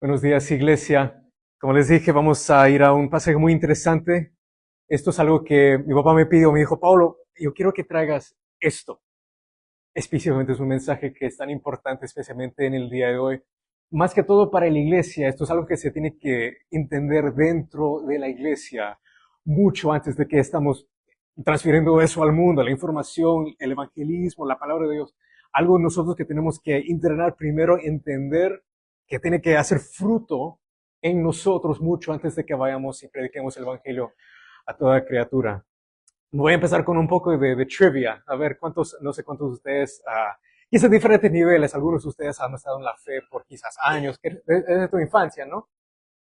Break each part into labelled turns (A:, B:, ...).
A: Buenos días, iglesia. Como les dije, vamos a ir a un pasaje muy interesante. Esto es algo que mi papá me pidió. Me dijo, Pablo, yo quiero que traigas esto. Específicamente es un mensaje que es tan importante, especialmente en el día de hoy. Más que todo para la iglesia, esto es algo que se tiene que entender dentro de la iglesia, mucho antes de que estamos transfiriendo eso al mundo, la información, el evangelismo, la palabra de Dios. Algo nosotros que tenemos que entrenar primero, entender que tiene que hacer fruto en nosotros mucho antes de que vayamos y prediquemos el evangelio a toda criatura. Voy a empezar con un poco de trivia. A ver, cuántos, no sé cuántos de ustedes, quizás diferentes niveles, algunos de ustedes han estado en la fe por quizás años, que es de tu infancia, ¿no?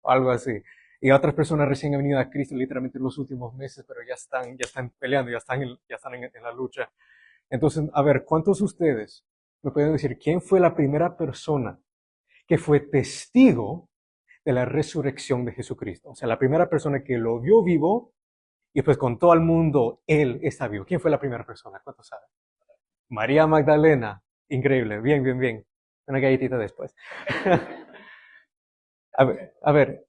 A: O algo así. Y otras personas recién han venido a Cristo literalmente en los últimos meses, pero ya están peleando, ya están en la lucha. Entonces, a ver, ¿cuántos de ustedes me pueden decir quién fue la primera persona que fue testigo de la resurrección de Jesucristo? O sea, la primera persona que lo vio vivo y pues contó al mundo, Él está vivo. ¿Quién fue la primera persona? ¿Cuántos saben? María Magdalena. Increíble. Bien, bien, bien. Una galletita después. A ver,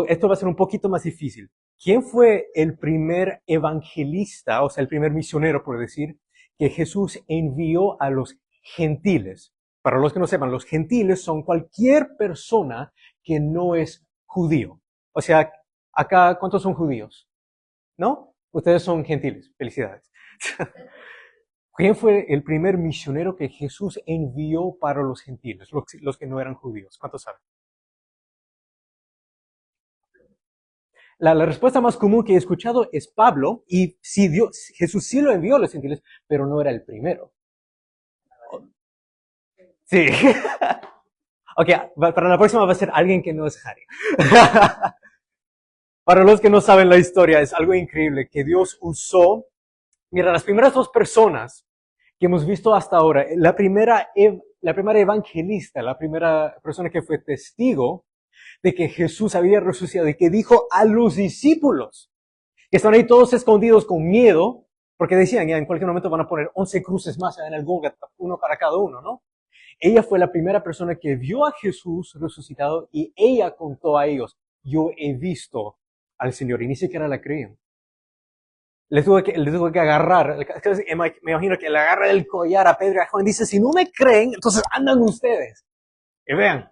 A: esto va a ser un poquito más difícil. ¿Quién fue el primer evangelista, o sea, el primer misionero, por decir, que Jesús envió a los gentiles? Para los que no sepan, los gentiles son cualquier persona que no es judío. O sea, acá, ¿cuántos son judíos? ¿No? Ustedes son gentiles. Felicidades. ¿Quién fue el primer misionero que Jesús envió para los gentiles, los que no eran judíos? ¿Cuántos saben? La respuesta más común que he escuchado es Pablo, y sí, Jesús sí lo envió a los gentiles, pero no era el primero. Sí. Ok, para la próxima va a ser alguien que no es Harry. Para los que no saben la historia, es algo increíble que Dios usó. Mira, las primeras dos personas que hemos visto hasta ahora, la primera evangelista, la primera persona que fue testigo de que Jesús había resucitado y que dijo a los discípulos, que están ahí todos escondidos con miedo, porque decían, ya en cualquier momento van a poner 11 cruces más en el Gólgota, uno para cada uno, ¿no? Ella fue la primera persona que vio a Jesús resucitado y ella contó a ellos, yo he visto al Señor, y ni siquiera la creían. Les tuve que agarrar, me imagino que le agarra el collar a Pedro y a Juan y dice, si no me creen, entonces andan ustedes. Y vean,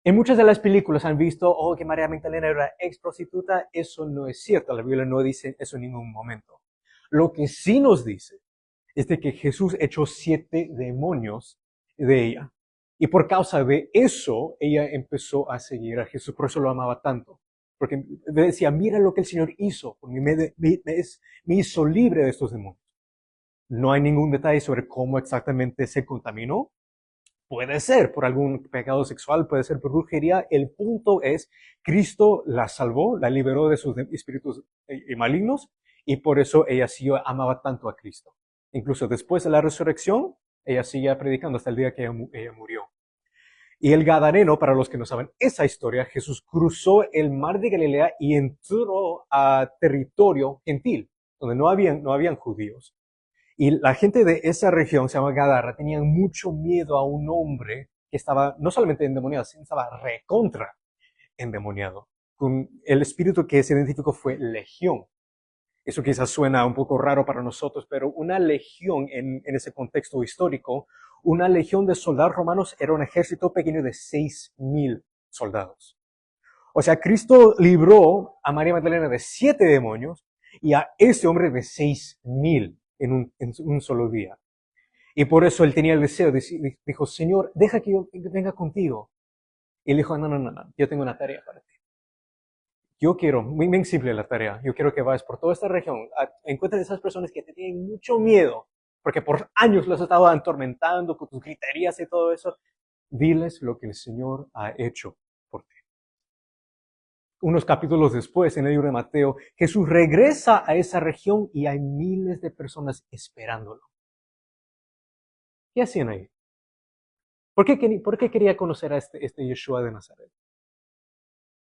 A: en muchas de las películas han visto, oh, que María Magdalena era ex prostituta. Eso no es cierto. La Biblia no dice eso en ningún momento. Lo que sí nos dice es de que Jesús echó 7 demonios de ella. Y por causa de eso, ella empezó a seguir a Jesús. Por eso lo amaba tanto. Porque decía, mira lo que el Señor hizo. Porque me hizo libre de estos demonios. No hay ningún detalle sobre cómo exactamente se contaminó. Puede ser por algún pecado sexual, puede ser por brujería. El punto es, Cristo la salvó, la liberó de sus espíritus malignos, y por eso ella sí amaba tanto a Cristo. Incluso después de la resurrección, ella sigue predicando hasta el día que ella murió. Y el Gadareno, para los que no saben esa historia, Jesús cruzó el mar de Galilea y entró a territorio gentil, donde no habían judíos. Y la gente de esa región, se llama Gadara, tenían mucho miedo a un hombre que estaba no solamente endemoniado, sino estaba recontra endemoniado. Con el espíritu que se identificó fue legión. Eso quizás suena un poco raro para nosotros, pero una legión en ese contexto histórico, una legión de soldados romanos era un ejército pequeño de 6,000 soldados. O sea, Cristo libró a María Magdalena de 7 demonios y a ese hombre de 6,000 en un solo día. Y por eso él tenía el deseo, dijo, Señor, deja que yo venga contigo. Y él dijo, no, no, no, no, yo tengo una tarea para ti. Yo quiero, muy bien simple la tarea, yo quiero que vayas por toda esta región, encuentres a esas personas que te tienen mucho miedo, porque por años los has estado atormentando con tus griterías y todo eso. Diles lo que el Señor ha hecho por ti. Unos capítulos después, en el libro de Mateo, Jesús regresa a esa región y hay miles de personas esperándolo. ¿Qué hacían ahí? ¿Por qué quería conocer a este Yeshua de Nazaret?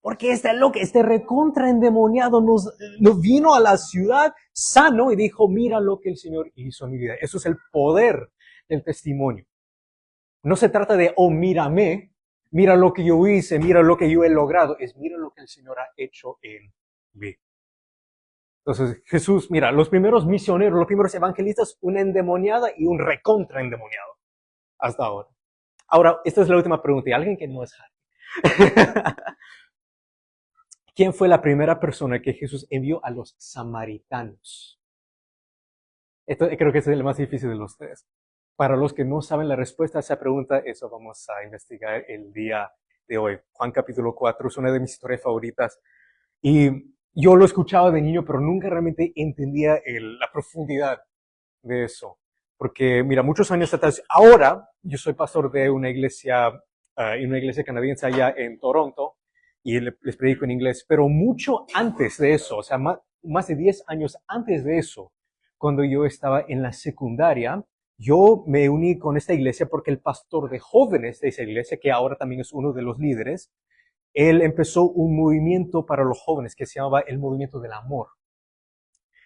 A: Porque este loco, este recontra endemoniado nos vino a la ciudad sano y dijo, mira lo que el Señor hizo en mi vida. Eso es el poder del testimonio. No se trata de, oh, mírame, mira lo que yo hice, mira lo que yo he logrado, es mira lo que el Señor ha hecho en mí. Entonces Jesús, mira, los primeros misioneros, los primeros evangelistas, una endemoniada y un recontra endemoniado hasta ahora. Ahora, esta es la última pregunta y alguien que no es Harry. ¿Quién fue la primera persona que Jesús envió a los samaritanos? Esto creo que es el más difícil de los tres. Para los que no saben la respuesta a esa pregunta, eso vamos a investigar el día de hoy. Juan capítulo 4 es una de mis historias favoritas. Y yo lo escuchaba de niño, pero nunca realmente entendía la profundidad de eso. Porque, mira, muchos años atrás, ahora yo soy pastor de una iglesia canadiense allá en Toronto y les predico en inglés, pero mucho antes de eso, o sea, más de 10 años antes de eso, cuando yo estaba en la secundaria, yo me uní con esta iglesia porque el pastor de jóvenes de esa iglesia, que ahora también es uno de los líderes, él empezó un movimiento para los jóvenes que se llamaba el movimiento del amor.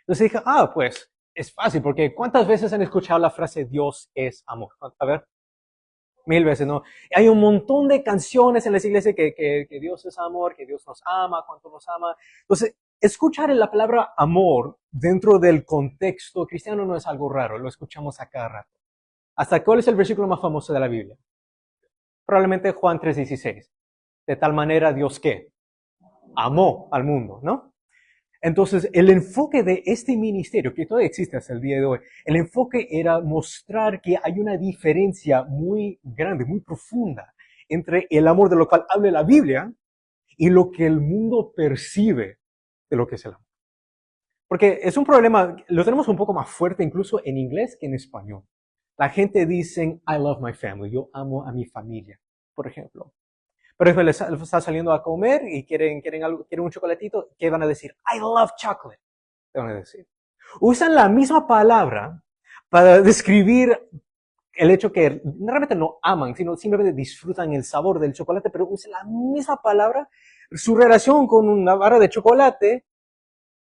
A: Entonces dije, pues es fácil, porque ¿cuántas veces han escuchado la frase Dios es amor? A ver, 1000 veces, ¿no? Hay un montón de canciones en las iglesias que Dios es amor, que Dios nos ama, cuánto nos ama. Entonces, escuchar la palabra amor dentro del contexto cristiano no es algo raro, lo escuchamos a cada rato. ¿Hasta cuál es el versículo más famoso de la Biblia? Probablemente Juan 3:16. De tal manera Dios ¿qué? Amó al mundo, ¿no? Entonces, el enfoque de este ministerio, que todavía existe hasta el día de hoy, el enfoque era mostrar que hay una diferencia muy grande, muy profunda entre el amor de lo cual habla la Biblia y lo que el mundo percibe de lo que es el amor. Porque es un problema, lo tenemos un poco más fuerte incluso en inglés que en español. La gente dice, I love my family, yo amo a mi familia, por ejemplo. Pero después les está saliendo a comer y quieren un chocolatito, ¿qué van a decir? I love chocolate, te van a decir. Usan la misma palabra para describir el hecho que realmente no aman, sino simplemente disfrutan el sabor del chocolate, pero usan la misma palabra, su relación con una barra de chocolate,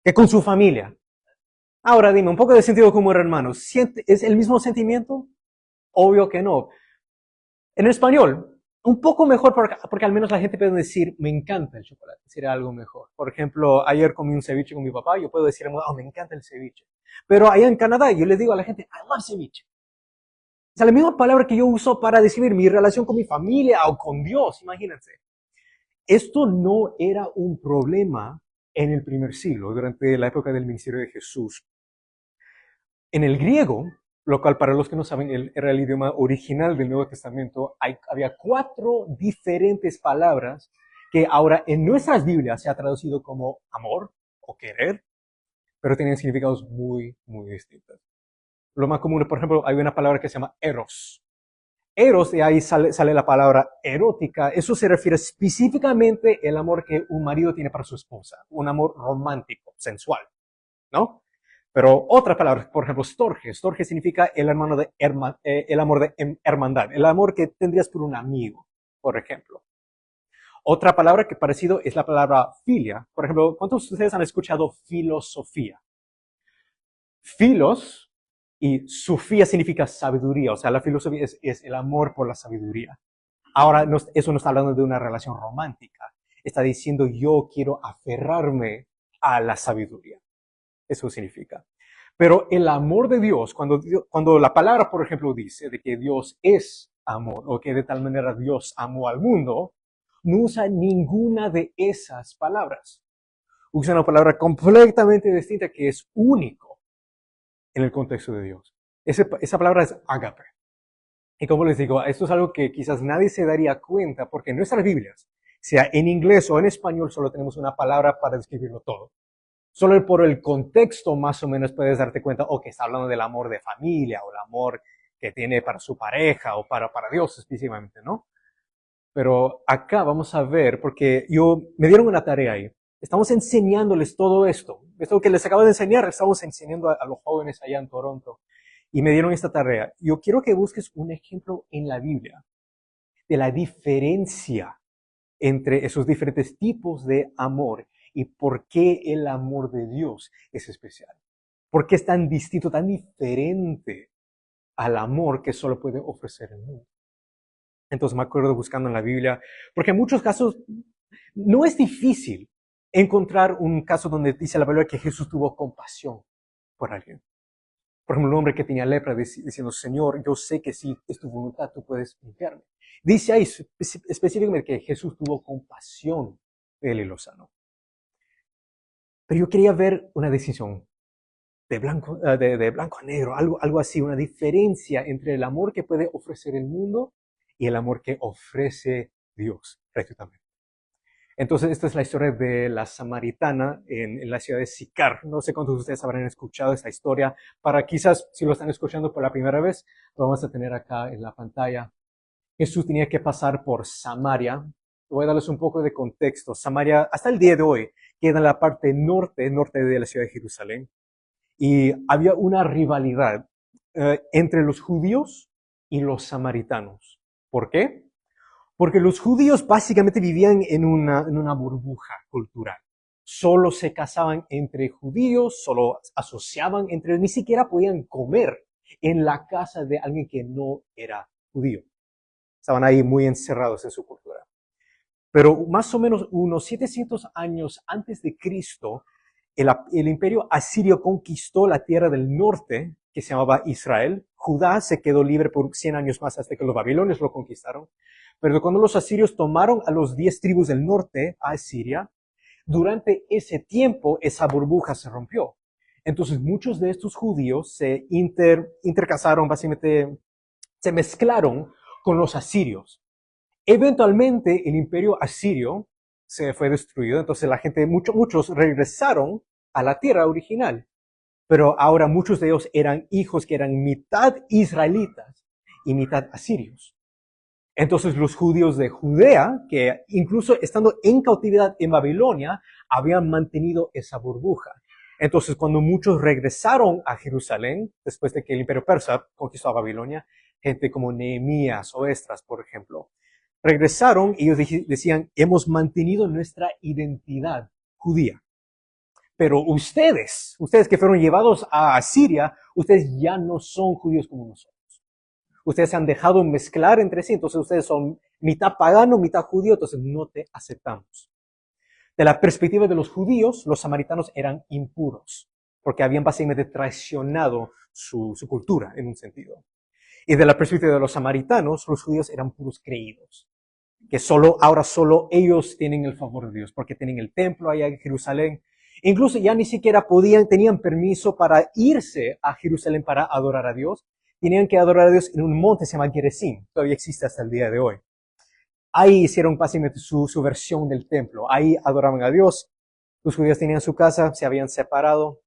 A: que con su familia. Ahora dime, un poco de sentido común, hermano. ¿Es el mismo sentimiento? Obvio que no. En español, un poco mejor porque al menos la gente puede decir, me encanta el chocolate, sería algo mejor. Por ejemplo, ayer comí un ceviche con mi papá, yo puedo decir, me encanta el ceviche. Pero allá en Canadá yo le digo a la gente, I love ceviche. O sea, la misma palabra que yo uso para describir mi relación con mi familia o con Dios, imagínense. Esto no era un problema en el primer siglo, durante la época del ministerio de Jesús. En el griego, lo cual para los que no saben era el idioma original del Nuevo Testamento, había 4 diferentes palabras que ahora en nuestras Biblias se ha traducido como amor o querer, pero tienen significados muy, muy distintos. Lo más común, por ejemplo, hay una palabra que se llama eros. Eros, de ahí sale la palabra erótica. Eso se refiere específicamente al amor que un marido tiene para su esposa, un amor romántico, sensual, ¿no? Pero otra palabra, por ejemplo, storge. Storge significa el amor de hermandad, el amor que tendrías por un amigo, por ejemplo. Otra palabra que parecido es la palabra filia. Por ejemplo, ¿cuántos de ustedes han escuchado filosofía? Filos y sofía significa sabiduría, o sea, la filosofía es el amor por la sabiduría. Ahora, eso no está hablando de una relación romántica, está diciendo yo quiero aferrarme a la sabiduría. Eso significa. Pero el amor de Dios, cuando la palabra, por ejemplo, dice de que Dios es amor, o que de tal manera Dios amó al mundo, no usa ninguna de esas palabras. Usa una palabra completamente distinta que es único en el contexto de Dios. Esa palabra es ágape. Y como les digo, esto es algo que quizás nadie se daría cuenta porque en nuestras Biblias, sea en inglés o en español, solo tenemos una palabra para describirlo todo. Solo por el contexto más o menos puedes darte cuenta, que está hablando del amor de familia o el amor que tiene para su pareja o para Dios específicamente, ¿no? Pero acá vamos a ver, porque me dieron una tarea ahí. Estamos enseñándoles todo esto. Esto que les acabo de enseñar, estamos enseñando a los jóvenes allá en Toronto. Y me dieron esta tarea. Yo quiero que busques un ejemplo en la Biblia de la diferencia entre esos diferentes tipos de amor y por qué el amor de Dios es especial. ¿Por qué es tan distinto, tan diferente al amor que solo puede ofrecer el mundo? Entonces me acuerdo buscando en la Biblia, porque en muchos casos no es difícil encontrar un caso donde dice la Biblia que Jesús tuvo compasión por alguien. Por ejemplo, un hombre que tenía lepra diciendo, Señor, yo sé que si es tu voluntad, tú puedes limpiarme. Dice ahí específicamente que Jesús tuvo compasión de él y lo sanó. Pero yo quería ver una decisión de blanco a negro, algo así, una diferencia entre el amor que puede ofrecer el mundo y el amor que ofrece Dios gratuitamente. Entonces, esta es la historia de la samaritana en la ciudad de Sicar. No sé cuántos de ustedes habrán escuchado esta historia. Para quizás, si lo están escuchando por la primera vez, lo vamos a tener acá en la pantalla. Jesús tenía que pasar por Samaria. Voy a darles un poco de contexto. Samaria, hasta el día de hoy, queda en la parte norte de la ciudad de Jerusalén. Y había una rivalidad entre los judíos y los samaritanos. ¿Por qué? Porque los judíos básicamente vivían en una burbuja cultural. Solo se casaban entre judíos, solo asociaban entre ellos, ni siquiera podían comer en la casa de alguien que no era judío. Estaban ahí muy encerrados en su cultura. Pero más o menos unos 700 años antes de Cristo, el imperio asirio conquistó la tierra del norte, que se llamaba Israel. Judá se quedó libre por 100 años más hasta que los babilonios lo conquistaron. Pero cuando los asirios tomaron a los 10 tribus del norte a Asiria, durante ese tiempo esa burbuja se rompió. Entonces muchos de estos judíos se intercasaron, básicamente se mezclaron con los asirios. Eventualmente el imperio asirio se fue destruido, entonces la gente, muchos regresaron a la tierra original, pero ahora muchos de ellos eran hijos que eran mitad israelitas y mitad asirios. Entonces los judíos de Judea, que incluso estando en cautividad en Babilonia, habían mantenido esa burbuja. Entonces cuando muchos regresaron a Jerusalén, después de que el imperio persa conquistó a Babilonia, gente como Nehemías o Esdras, por ejemplo, regresaron y ellos decían, hemos mantenido nuestra identidad judía. Pero ustedes que fueron llevados a Asiria, ustedes ya no son judíos como nosotros. Ustedes se han dejado mezclar entre sí, entonces ustedes son mitad pagano, mitad judío, entonces no te aceptamos. De la perspectiva de los judíos, los samaritanos eran impuros, porque habían básicamente traicionado su cultura en un sentido. Y de la perspectiva de los samaritanos, los judíos eran puros creídos, que ahora solo ellos tienen el favor de Dios, porque tienen el templo allá en Jerusalén. Incluso ya ni siquiera tenían permiso para irse a Jerusalén para adorar a Dios. Tenían que adorar a Dios en un monte que se llama Gerizim, todavía existe hasta el día de hoy. Ahí hicieron básicamente su versión del templo. Ahí adoraban a Dios. Los judíos tenían su casa, se habían separado.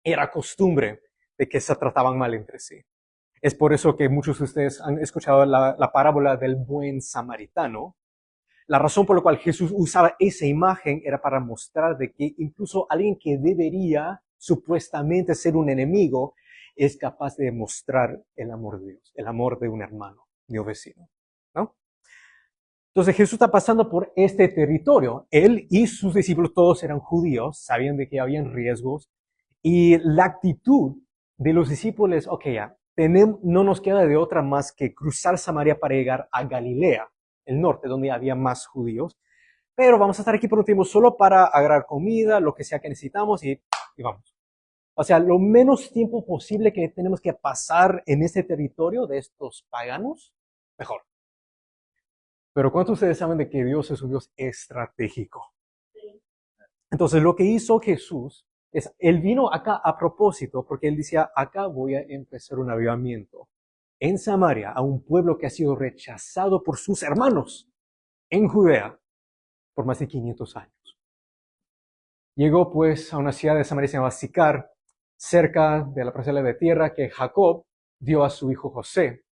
A: Era costumbre de que se trataban mal entre sí. Es por eso que muchos de ustedes han escuchado la parábola del buen samaritano. La razón por la cual Jesús usaba esa imagen era para mostrar de que incluso alguien que debería supuestamente ser un enemigo es capaz de mostrar el amor de Dios, el amor de un hermano, de un vecino, ¿no? Entonces Jesús está pasando por este territorio. Él y sus discípulos todos eran judíos, sabían de que habían riesgos y la actitud de los discípulos, ok, ya, no nos queda de otra más que cruzar Samaria para llegar a Galilea, el norte, donde había más judíos. Pero vamos a estar aquí por un tiempo solo para agarrar comida, lo que sea que necesitamos y vamos. O sea, lo menos tiempo posible que tenemos que pasar en este territorio de estos paganos, mejor. Pero ¿cuántos de ustedes saben de que Dios es un Dios estratégico? Entonces lo que hizo Jesús él vino acá a propósito porque él decía, acá voy a empezar un avivamiento en Samaria, a un pueblo que ha sido rechazado por sus hermanos en Judea por más de 500 años. Llegó pues a una ciudad de Samaria que se llama Sicar, cerca de la parcela de tierra que Jacob dio a su hijo José.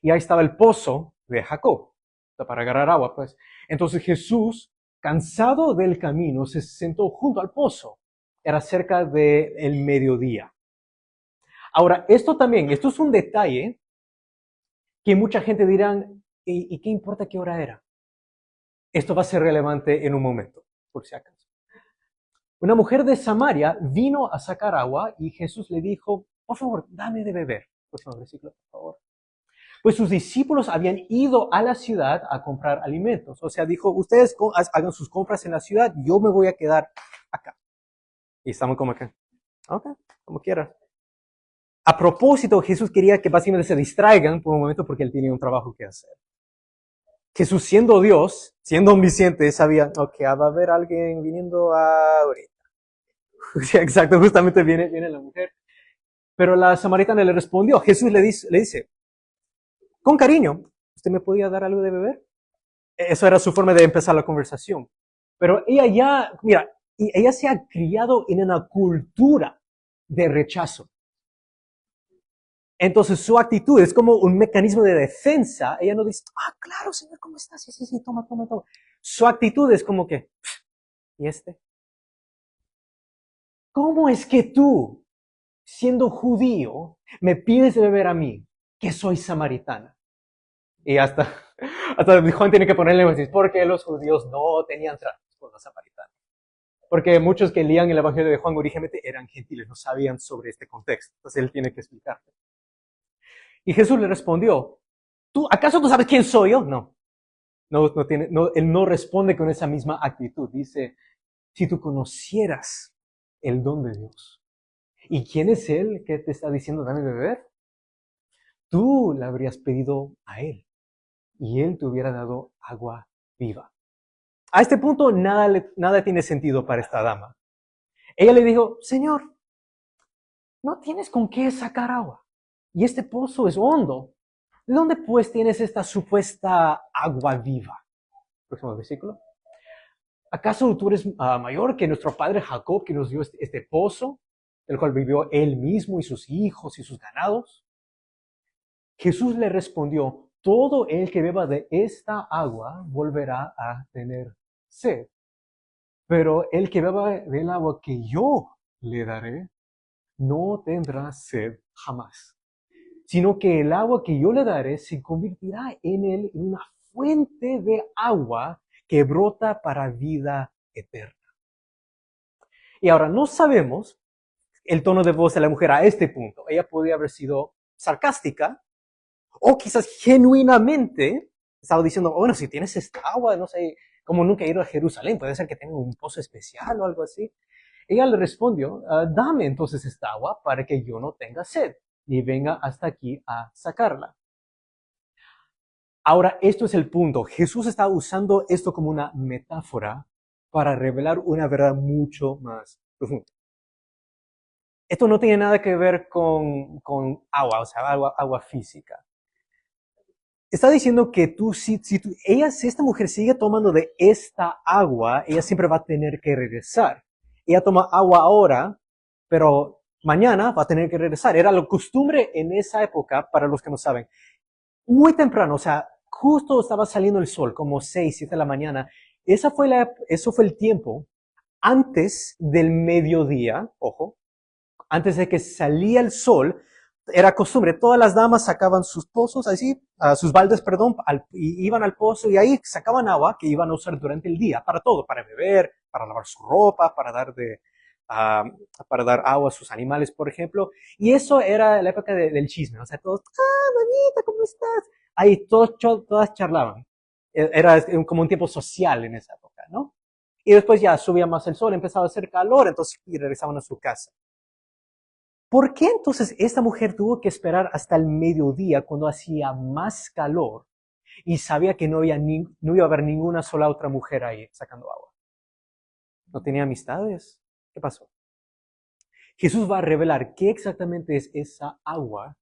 A: Y ahí estaba el pozo de Jacob, para agarrar agua, pues. Entonces Jesús, cansado del camino, se sentó junto al pozo. Era cerca del mediodía. Ahora, esto es un detalle que mucha gente dirán, ¿y qué importa qué hora era? Esto va a ser relevante en un momento, por si acaso. Una mujer de Samaria vino a sacar agua y Jesús le dijo, por favor, dame de beber. Próximo versículo, por favor. Pues sus discípulos habían ido a la ciudad a comprar alimentos. O sea, dijo, ustedes hagan sus compras en la ciudad, yo me voy a quedar acá. Y estamos como que, ok, como quieran. A propósito, Jesús quería que básicamente se distraigan por un momento porque él tenía un trabajo que hacer. Jesús, siendo Dios, siendo omnisciente, sabía, ok, va a haber alguien viniendo ahorita. Sí, exacto, justamente viene la mujer. Pero la samaritana le respondió, Jesús le dice, con cariño, ¿usted me podía dar algo de beber? Eso era su forma de empezar la conversación. Pero ella ya, mira, ella se ha criado en una cultura de rechazo. Entonces su actitud es como un mecanismo de defensa. Ella no dice, claro, señor, ¿cómo estás? Sí, sí, sí, toma, toma, toma. Su actitud es como que, ¿y este? ¿Cómo es que tú, siendo judío, me pides de beber a mí, que soy samaritana? Y hasta Juan tiene que ponerle énfasis, porque los judíos no tenían tratos con los samaritanos. Porque muchos que leían el Evangelio de Juan originalmente eran gentiles, no sabían sobre este contexto. Entonces él tiene que explicarte. Y Jesús le respondió, ¿acaso tú sabes quién soy yo? No. Él no responde con esa misma actitud. Dice, si tú conocieras el don de Dios, ¿y quién es Él que te está diciendo dame de beber? Tú le habrías pedido a Él y Él te hubiera dado agua viva. A este punto nada tiene sentido para esta dama. Ella le dijo, Señor, no tienes con qué sacar agua y este pozo es hondo. ¿De dónde pues tienes esta supuesta agua viva? Próximo versículo. ¿Acaso tú eres mayor que nuestro padre Jacob, que nos dio este pozo, el cual vivió él mismo y sus hijos y sus ganados? Jesús le respondió, todo el que beba de esta agua volverá a tener sed. Pero el que beba del agua que yo le daré, no tendrá sed jamás, sino que el agua que yo le daré se convertirá en él en una fuente de agua que brota para vida eterna. Y ahora no sabemos el tono de voz de la mujer a este punto. Ella podría haber sido sarcástica o quizás genuinamente estaba diciendo, bueno, si tienes esta agua, no sé, como nunca he ido a Jerusalén, puede ser que tenga un pozo especial o algo así. Ella le respondió, dame entonces esta agua para que yo no tenga sed, ni venga hasta aquí a sacarla. Ahora, esto es el punto. Jesús está usando esto como una metáfora para revelar una verdad mucho más profunda. Esto no tiene nada que ver con agua, o sea, agua física. Está diciendo que si esta mujer sigue tomando de esta agua, ella siempre va a tener que regresar. Ella toma agua ahora, pero mañana va a tener que regresar. Era la costumbre en esa época, para los que no saben. Muy temprano, o sea, justo estaba saliendo el sol, como 6, 7 de la mañana. Eso fue el tiempo antes del mediodía, ojo, antes de que salía el sol. Era costumbre, todas las damas sacaban sus pozos, así, sus baldes, perdón, y iban al pozo y ahí sacaban agua que iban a usar durante el día, para todo, para beber, para lavar su ropa, para dar agua a sus animales, por ejemplo. Y eso era la época del chisme, o sea, todos, mamita, ¿cómo estás? Ahí todas charlaban. Era como un tiempo social en esa época, ¿no? Y después ya subía más el sol, empezaba a hacer calor, entonces y regresaban a su casa. ¿Por qué entonces esta mujer tuvo que esperar hasta el mediodía cuando hacía más calor y sabía que no iba a haber ninguna sola otra mujer ahí sacando agua? ¿No tenía amistades? ¿Qué pasó? Jesús va a revelar qué exactamente es esa agua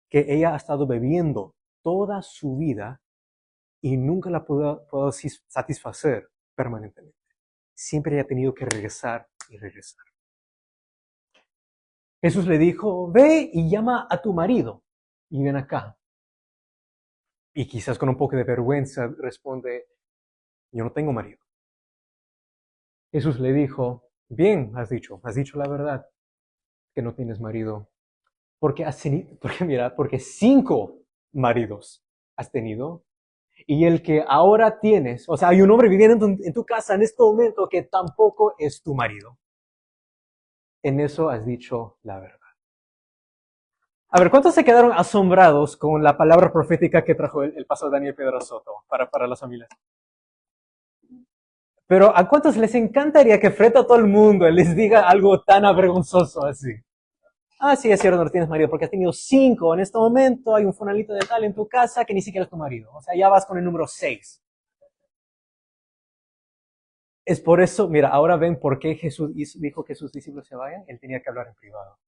A: que ella ha estado bebiendo toda su vida y nunca la pudo satisfacer permanentemente. Siempre ha tenido que regresar y regresar. Jesús le dijo, ve y llama a tu marido y ven acá. Y quizás con un poco de vergüenza responde, yo no tengo marido. Jesús le dijo, bien, has dicho la verdad, que no tienes marido. Porque porque 5 maridos has tenido. Y el que ahora tienes, o sea, hay un hombre viviendo en tu casa en este momento que tampoco es tu marido. En eso has dicho la verdad. A ver, ¿cuántos se quedaron asombrados con la palabra profética que trajo el pastor Daniel Pedro Soto para las familias? Pero ¿a cuántos les encantaría que frente a todo el mundo les diga algo tan avergonzoso así? Ah, sí, es cierto, no tienes marido, porque has tenido 5 en este momento, hay un fonalito de tal en tu casa que ni siquiera es tu marido. O sea, ya vas con el número 6. Es por eso, mira, ahora ven por qué Jesús dijo que sus discípulos se vayan. Él tenía que hablar en privado.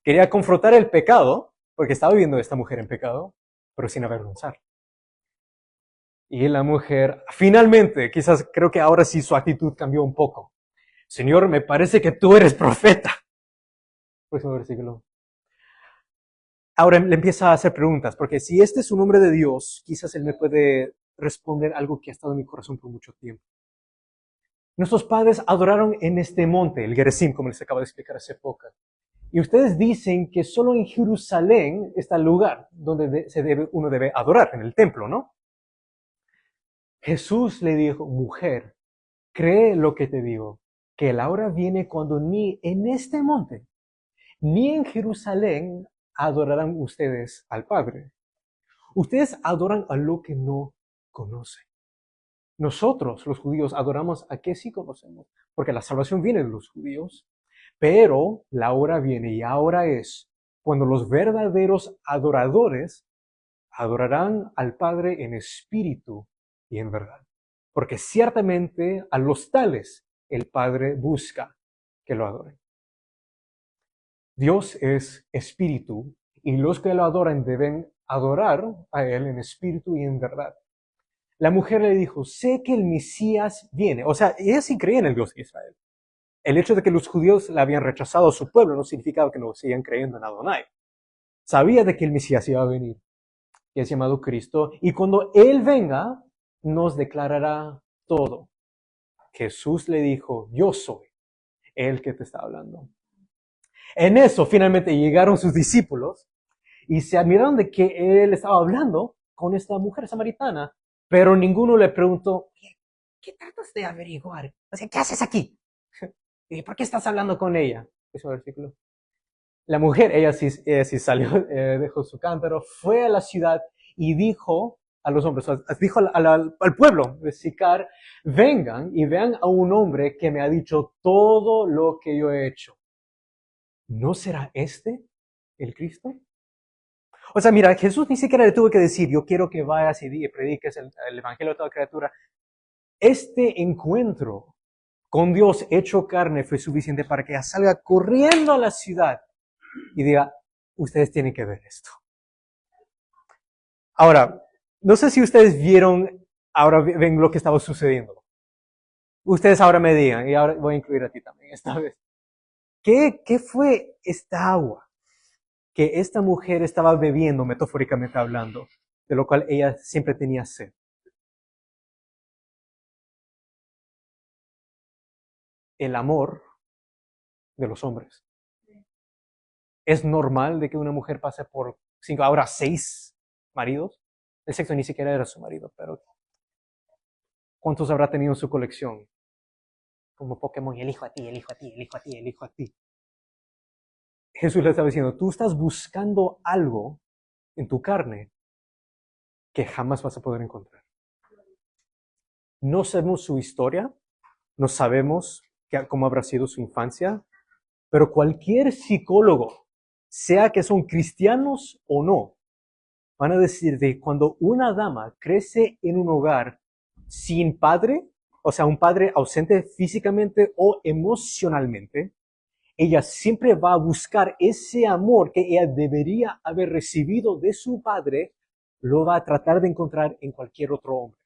A: Quería confrontar el pecado, porque estaba viviendo esta mujer en pecado, pero sin avergonzar. Y la mujer, finalmente, quizás creo que ahora sí su actitud cambió un poco. Señor, me parece que tú eres profeta. Próximo versículo. Ahora le empieza a hacer preguntas, porque si este es un hombre de Dios, quizás él me puede responder algo que ha estado en mi corazón por mucho tiempo. Nuestros padres adoraron en este monte, el Gerizim, como les acabo de explicar hace poco. Y ustedes dicen que solo en Jerusalén está el lugar donde uno debe adorar, en el templo, ¿no? Jesús le dijo, mujer, cree lo que te digo, que la hora viene cuando ni en este monte, ni en Jerusalén adorarán ustedes al Padre. Ustedes adoran a lo que no conocen. Nosotros, los judíos, adoramos a que sí conocemos, porque la salvación viene de los judíos, pero la hora viene y ahora es cuando los verdaderos adoradores adorarán al Padre en espíritu y en verdad. Porque ciertamente a los tales el Padre busca que lo adoren. Dios es espíritu y los que lo adoran deben adorar a Él en espíritu y en verdad. La mujer le dijo, sé que el Mesías viene. O sea, ella sí creía en el Dios de Israel. El hecho de que los judíos la habían rechazado a su pueblo no significaba que no sigan creyendo en Adonai. Sabía de que el Mesías iba a venir, que es llamado Cristo, y cuando Él venga, nos declarará todo. Jesús le dijo, yo soy el que te está hablando. En eso, finalmente llegaron sus discípulos y se admiraron de que Él estaba hablando con esta mujer samaritana, pero ninguno le preguntó, ¿qué tratas de averiguar? O sea, ¿qué haces aquí? ¿Y por qué estás hablando con ella? Ese versículo. La mujer, ella sí salió, dejó su cántaro, fue a la ciudad y dijo a los hombres, dijo al pueblo de Sicar, vengan y vean a un hombre que me ha dicho todo lo que yo he hecho. ¿No será este el Cristo? O sea, mira, Jesús ni siquiera le tuvo que decir, yo quiero que vayas y prediques el evangelio a toda criatura. Este encuentro con Dios hecho carne fue suficiente para que ella salga corriendo a la ciudad y diga, ustedes tienen que ver esto. Ahora, no sé si ustedes vieron, ahora ven lo que estaba sucediendo. Ustedes ahora me digan, y ahora voy a incluir a ti también esta vez. ¿Qué fue esta agua que esta mujer estaba bebiendo, metafóricamente hablando, de lo cual ella siempre tenía sed? El amor de los hombres. ¿Es normal de que una mujer pase por 5, ahora 6 maridos? El sexto ni siquiera era su marido, pero ¿cuántos habrá tenido en su colección? Como Pokémon, elijo a ti, elijo a ti, elijo a ti, elijo a ti. Jesús le estaba diciendo, tú estás buscando algo en tu carne que jamás vas a poder encontrar. No sabemos su historia, no sabemos cómo habrá sido su infancia, pero cualquier psicólogo, sea que son cristianos o no, van a decir que cuando una dama crece en un hogar sin padre, o sea, un padre ausente físicamente o emocionalmente, ella siempre va a buscar ese amor que ella debería haber recibido de su padre, lo va a tratar de encontrar en cualquier otro hombre.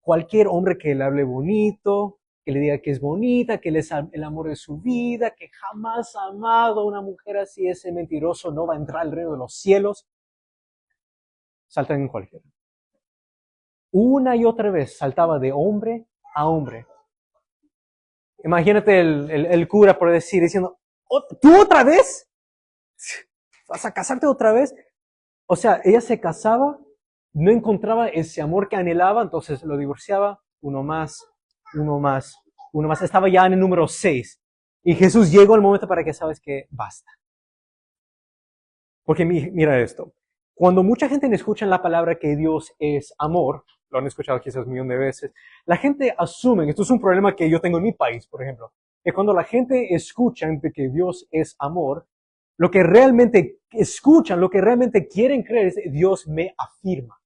A: Cualquier hombre que le hable bonito, que le diga que es bonita, que él es el amor de su vida, que jamás ha amado a una mujer así, ese mentiroso no va a entrar al reino de los cielos. Saltan en cualquiera. Una y otra vez saltaba de hombre a hombre. Imagínate el cura por decir, diciendo, ¿tú otra vez? ¿Vas a casarte otra vez? O sea, ella se casaba, no encontraba ese amor que anhelaba, entonces lo divorciaba, uno más, uno más, uno más. Estaba ya en el número 6. Y Jesús llegó al momento para que sabes que basta. Porque mira esto. Cuando mucha gente escucha la palabra que Dios es amor, lo han escuchado quizás un millón de veces, la gente asume, esto es un problema que yo tengo en mi país, por ejemplo, que cuando la gente escucha de que Dios es amor, lo que realmente escuchan, lo que realmente quieren creer es Dios me afirma.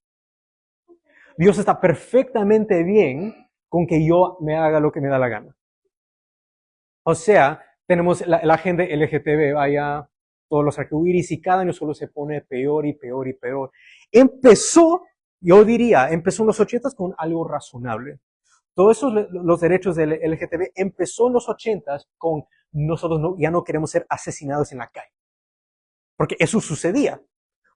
A: Dios está perfectamente bien con que yo me haga lo que me da la gana. O sea, tenemos la gente LGTB, vaya, todos los arcoíris, y cada año solo se pone peor y peor y peor. Empezó, yo diría, empezó en los 80 con algo razonable. Todos esos los derechos del LGTB empezó en los 80 con nosotros ya no queremos ser asesinados en la calle. Porque eso sucedía.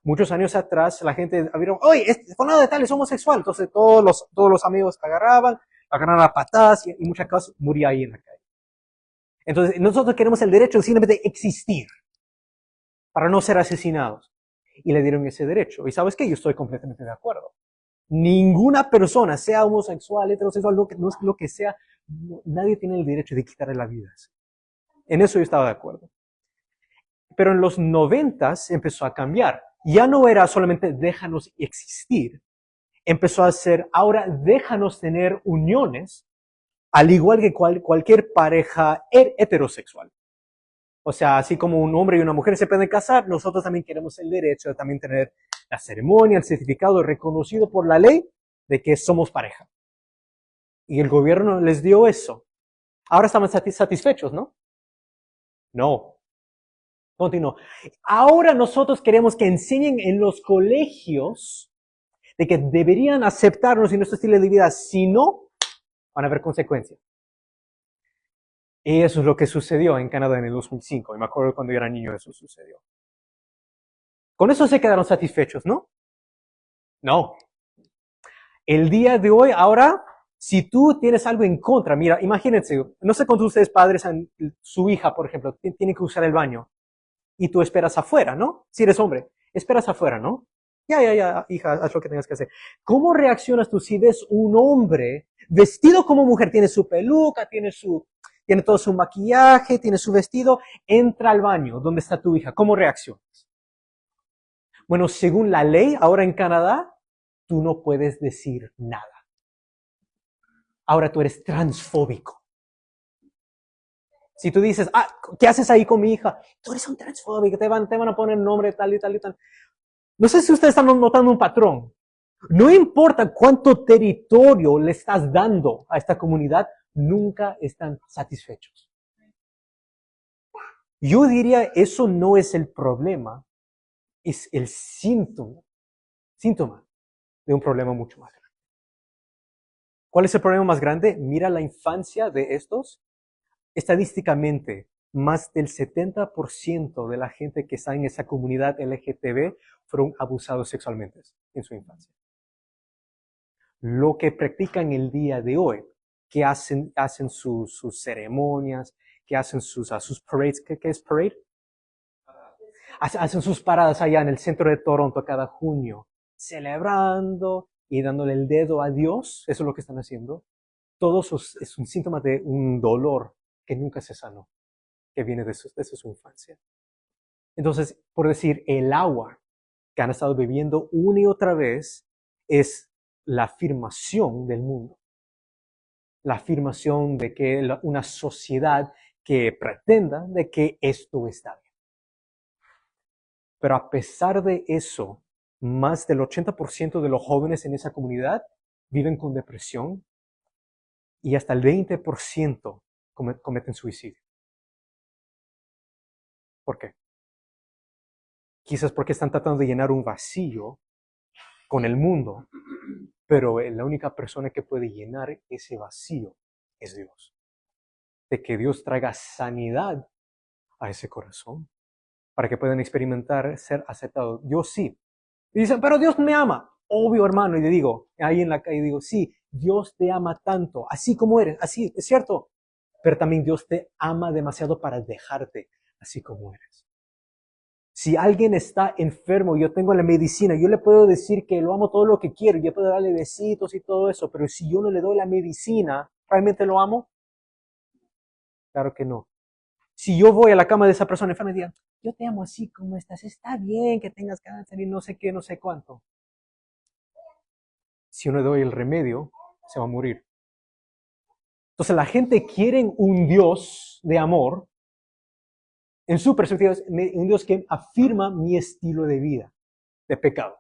A: Muchos años atrás la gente vieron, oye, con nada de tal es homosexual. Entonces todos los amigos agarraban a patadas y muchas cosas moría ahí en la calle. Entonces nosotros queremos el derecho de simplemente existir para no ser asesinados. Y le dieron ese derecho. Y sabes qué, yo estoy completamente de acuerdo. Ninguna persona, sea homosexual, heterosexual, lo que sea, nadie tiene el derecho de quitarle la vida. En eso yo estaba de acuerdo. Pero en los 90 empezó a cambiar. Ya no era solamente déjanos existir. Empezó a ser, ahora déjanos tener uniones, al igual que cualquier pareja heterosexual. O sea, así como un hombre y una mujer se pueden casar, nosotros también queremos el derecho de también tener la ceremonia, el certificado reconocido por la ley de que somos pareja. Y el gobierno les dio eso. Ahora estamos satisfechos, ¿no? No. Continuó. Ahora nosotros queremos que enseñen en los colegios de que deberían aceptarnos y nuestro estilo de vida. Si no, van a haber consecuencias. Y eso es lo que sucedió en Canadá en el 2005. Y me acuerdo cuando yo era niño eso sucedió. Con eso se quedaron satisfechos, ¿no? No. El día de hoy, ahora, si tú tienes algo en contra, mira, imagínense, no sé cuántos de ustedes padres, su hija, por ejemplo, tiene que usar el baño y tú esperas afuera, ¿no? Si eres hombre, esperas afuera, ¿no? Ya, hija, haz lo que tengas que hacer. ¿Cómo reaccionas tú si ves un hombre vestido como mujer? Tiene su peluca, tiene todo su maquillaje, tiene su vestido, entra al baño donde está tu hija. ¿Cómo reaccionas? Bueno, según la ley, ahora en Canadá, tú no puedes decir nada. Ahora tú eres transfóbico. Si tú dices, ¿qué haces ahí con mi hija? Tú eres un transfóbico, te van a poner nombre tal y tal y tal. No sé si ustedes están notando un patrón. No importa cuánto territorio le estás dando a esta comunidad, nunca están satisfechos. Yo diría, eso no es el problema, es el síntoma de un problema mucho más grande. ¿Cuál es el problema más grande? Mira la infancia de estos. Estadísticamente, más del 70% de la gente que está en esa comunidad LGTB fueron abusados sexualmente en su infancia. Lo que practican el día de hoy, que hacen sus ceremonias, que hacen sus parades, ¿qué es parade? Hacen sus paradas allá en el centro de Toronto cada junio, celebrando y dándole el dedo a Dios, eso es lo que están haciendo. Todo eso es un síntoma de un dolor que nunca se sanó, que viene desde su infancia. Entonces, por decir, el agua que han estado bebiendo una y otra vez es la afirmación del mundo. La afirmación de que una sociedad que pretenda de que esto está bien. Pero a pesar de eso, más del 80% de los jóvenes en esa comunidad viven con depresión y hasta el 20% cometen suicidio. ¿Por qué? Quizás porque están tratando de llenar un vacío con el mundo, pero la única persona que puede llenar ese vacío es Dios. De que Dios traiga sanidad a ese corazón para que puedan experimentar ser aceptados. Yo sí. Y dicen, pero Dios me ama. Obvio, hermano. Y le digo, ahí en la calle digo, sí, Dios te ama tanto, así como eres, así, es cierto. Pero también Dios te ama demasiado para dejarte así como eres. Si alguien está enfermo, yo tengo la medicina, yo le puedo decir que lo amo todo lo que quiero, yo puedo darle besitos y todo eso, pero si yo no le doy la medicina, ¿realmente lo amo? Claro que no. Si yo voy a la cama de esa persona enferma y digo, yo te amo así como estás, está bien que tengas cáncer y no sé qué, no sé cuánto. Si yo no doy el remedio, se va a morir. Entonces la gente quiere un Dios de amor, en su perspectiva, un Dios que afirma mi estilo de vida, de pecado.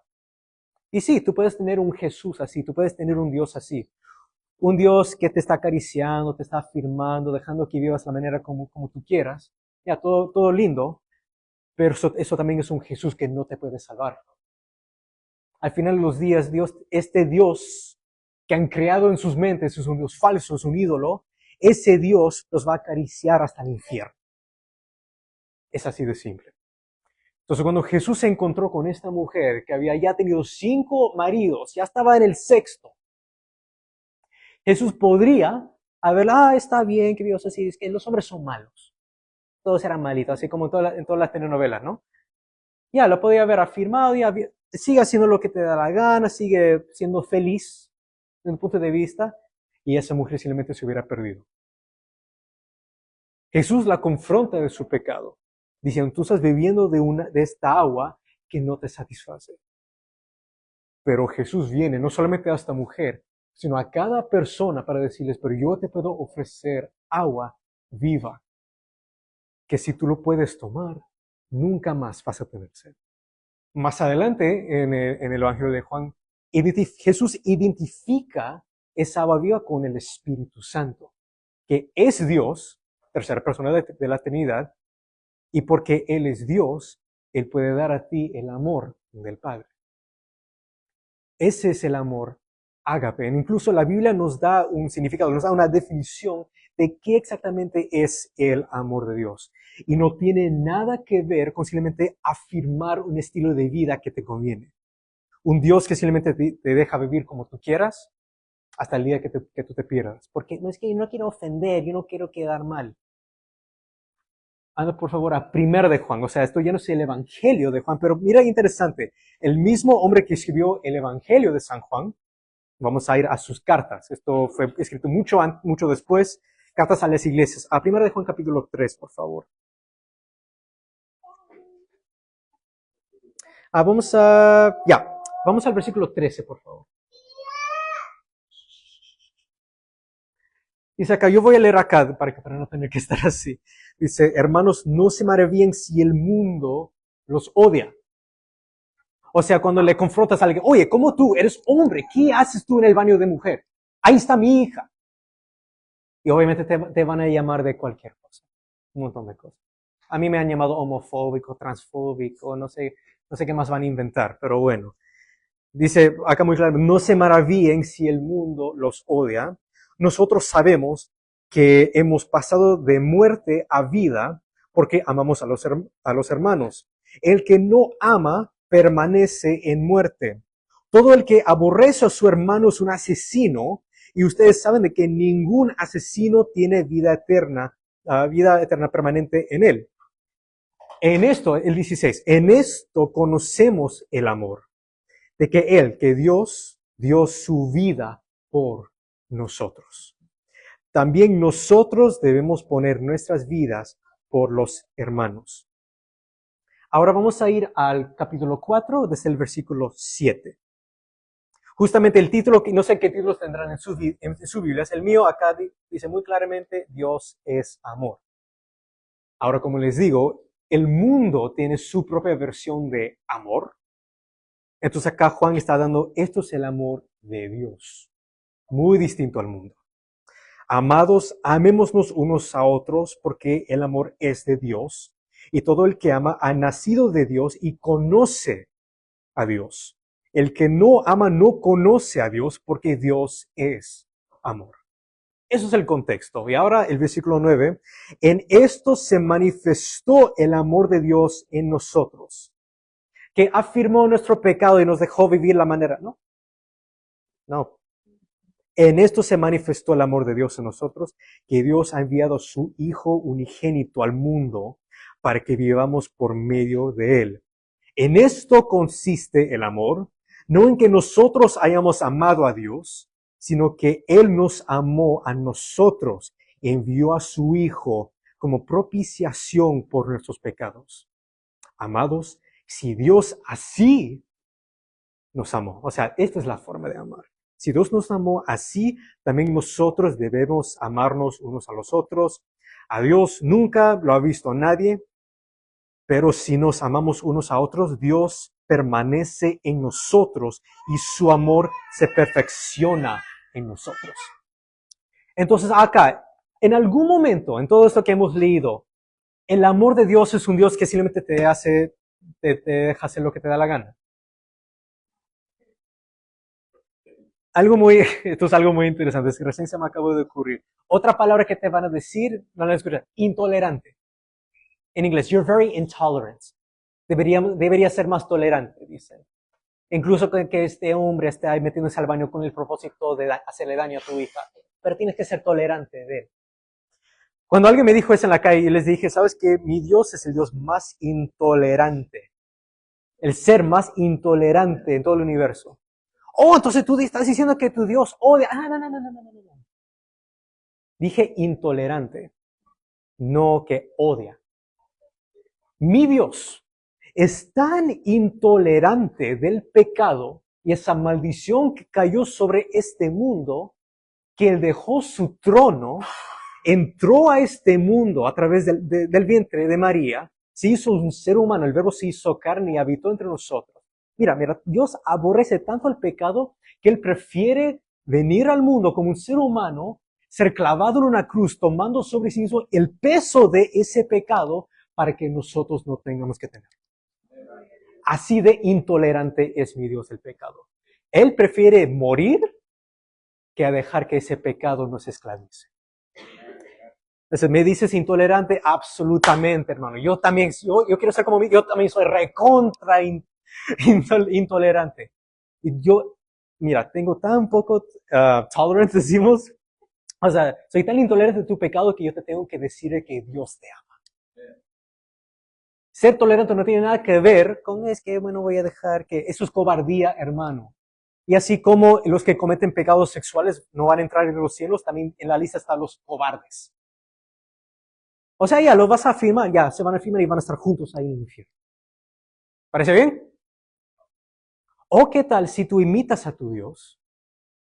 A: Y sí, tú puedes tener un Jesús así, tú puedes tener un Dios así. Un Dios que te está acariciando, te está afirmando, dejando que vivas la manera como tú quieras. Ya, todo lindo, pero eso también es un Jesús que no te puede salvar. Al final de los días, este Dios que han creado en sus mentes es un Dios falso, es un ídolo. Ese Dios los va a acariciar hasta el infierno. Es así de simple. Entonces, cuando Jesús se encontró con esta mujer que había ya tenido 5 maridos, ya estaba en el sexto, Jesús podría haber, está bien que Dios así, es que los hombres son malos. Todos eran malitos, así como en todas las telenovelas, ¿no? Ya, lo podía haber afirmado, ya, sigue haciendo lo que te da la gana, sigue siendo feliz, desde un punto de vista, y esa mujer simplemente se hubiera perdido. Jesús la confronta de su pecado, diciendo, tú estás bebiendo de esta agua que no te satisface. Pero Jesús viene no solamente a esta mujer, sino a cada persona para decirles, pero yo te puedo ofrecer agua viva, que si tú lo puedes tomar, nunca más vas a tener sed. Más adelante, en el Evangelio de Juan, Jesús identifica esa agua viva con el Espíritu Santo, que es Dios, tercera persona de la Trinidad, y porque Él es Dios, Él puede dar a ti el amor del Padre. Ese es el amor ágape. Incluso la Biblia nos da un significado, nos da una definición de qué exactamente es el amor de Dios. Y no tiene nada que ver con simplemente afirmar un estilo de vida que te conviene. Un Dios que simplemente te deja vivir como tú quieras hasta el día que tú te pierdas. Porque no es que yo no quiero ofender, yo no quiero quedar mal. Anda por favor a 1 de Juan, o sea, esto ya no es el Evangelio de Juan, pero mira interesante, el mismo hombre que escribió el Evangelio de San Juan, vamos a ir a sus cartas, esto fue escrito mucho después, cartas a las iglesias, a 1 de Juan capítulo 3, por favor. Vamos al versículo 13, por favor. Dice acá, yo voy a leer acá para no tener que estar así. Dice, hermanos, no se maravillen si el mundo los odia. O sea, cuando le confrontas a alguien, oye, ¿cómo tú eres hombre? ¿Qué haces tú en el baño de mujer? Ahí está mi hija. Y obviamente te van a llamar de cualquier cosa. Un montón de cosas. A mí me han llamado homofóbico, transfóbico, no sé qué más van a inventar, pero bueno. Dice acá muy claro, no se maravillen si el mundo los odia. Nosotros sabemos que hemos pasado de muerte a vida porque amamos a los hermanos. El que no ama permanece en muerte. Todo el que aborrece a su hermano es un asesino, y ustedes saben de que ningún asesino tiene vida eterna permanente en él. En esto, el 16, en esto conocemos el amor, de que Dios dio su vida por nosotros. También nosotros debemos poner nuestras vidas por los hermanos. Ahora vamos a ir al capítulo 4, desde el versículo 7. Justamente el título, no sé qué títulos tendrán en su Biblia, el mío acá dice muy claramente, Dios es amor. Ahora, como les digo, el mundo tiene su propia versión de amor. Entonces acá Juan está dando, esto es el amor de Dios, muy distinto al mundo. Amados, amémonos unos a otros porque el amor es de Dios y todo el que ama ha nacido de Dios y conoce a Dios. El que no ama no conoce a Dios porque Dios es amor. Eso es el contexto. Y ahora el versículo 9. En esto se manifestó el amor de Dios en nosotros, que afirmó nuestro pecado y nos dejó vivir la manera. No. En esto se manifestó el amor de Dios en nosotros, que Dios ha enviado a su Hijo unigénito al mundo para que vivamos por medio de Él. En esto consiste el amor, no en que nosotros hayamos amado a Dios, sino que Él nos amó a nosotros y envió a su Hijo como propiciación por nuestros pecados. Amados, si Dios así nos amó, o sea, esta es la forma de amar. Si Dios nos amó así, también nosotros debemos amarnos unos a los otros. A Dios nunca lo ha visto nadie, pero si nos amamos unos a otros, Dios permanece en nosotros y su amor se perfecciona en nosotros. Entonces acá, en algún momento, en todo esto que hemos leído, el amor de Dios es un Dios que simplemente te deja hacer lo que te da la gana. Esto es algo muy interesante, es que recién se me acabó de ocurrir. Otra palabra que te van a escuchar, intolerante. En inglés, you're very intolerant. Debería ser más tolerante, dicen. Incluso que este hombre esté ahí metiéndose al baño con el propósito de hacerle daño a tu hija. Pero tienes que ser tolerante de él. Cuando alguien me dijo eso en la calle, yo les dije, ¿sabes qué? Mi Dios es el Dios más intolerante. El ser más intolerante en todo el universo. Oh, entonces tú estás diciendo que tu Dios odia. Ah, no. Dije intolerante, no que odia. Mi Dios es tan intolerante del pecado y esa maldición que cayó sobre este mundo que Él dejó su trono, entró a este mundo a través del vientre de María, se hizo un ser humano, el verbo se hizo carne y habitó entre nosotros. Mira, Dios aborrece tanto el pecado que Él prefiere venir al mundo como un ser humano, ser clavado en una cruz, tomando sobre sí mismo el peso de ese pecado para que nosotros no tengamos que tener. Así de intolerante es mi Dios el pecado. Él prefiere morir que a dejar que ese pecado nos esclavice. Entonces, ¿me dices intolerante? Absolutamente, hermano. Yo también, yo quiero ser como yo también soy recontra intolerante. Y yo, mira, tengo tan poco tolerance, decimos. O sea, soy tan intolerante de tu pecado que yo te tengo que decir que Dios te ama. Ser tolerante no tiene nada que ver con es que, bueno, voy a dejar que eso es cobardía, hermano. Y así como los que cometen pecados sexuales no van a entrar en los cielos, también en la lista están los cobardes. O sea, ya lo vas a afirmar, ya se van a afirmar y van a estar juntos ahí en el infierno. ¿Parece bien? ¿O qué tal si tú imitas a tu Dios?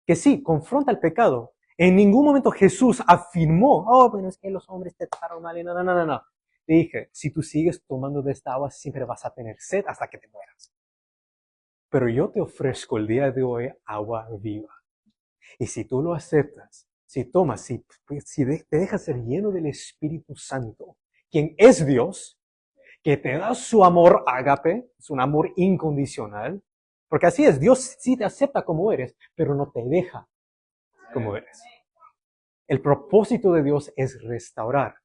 A: Que sí, confronta el pecado. En ningún momento Jesús afirmó, oh, bueno, es que los hombres te trataron mal. No. Le dije, si tú sigues tomando de esta agua, siempre vas a tener sed hasta que te mueras. Pero yo te ofrezco el día de hoy agua viva. Y si tú lo aceptas, si tomas, si te dejas ser lleno del Espíritu Santo, quien es Dios, que te da su amor ágape, es un amor incondicional, porque así es, Dios sí te acepta como eres, pero no te deja como eres. El propósito de Dios es restaurar.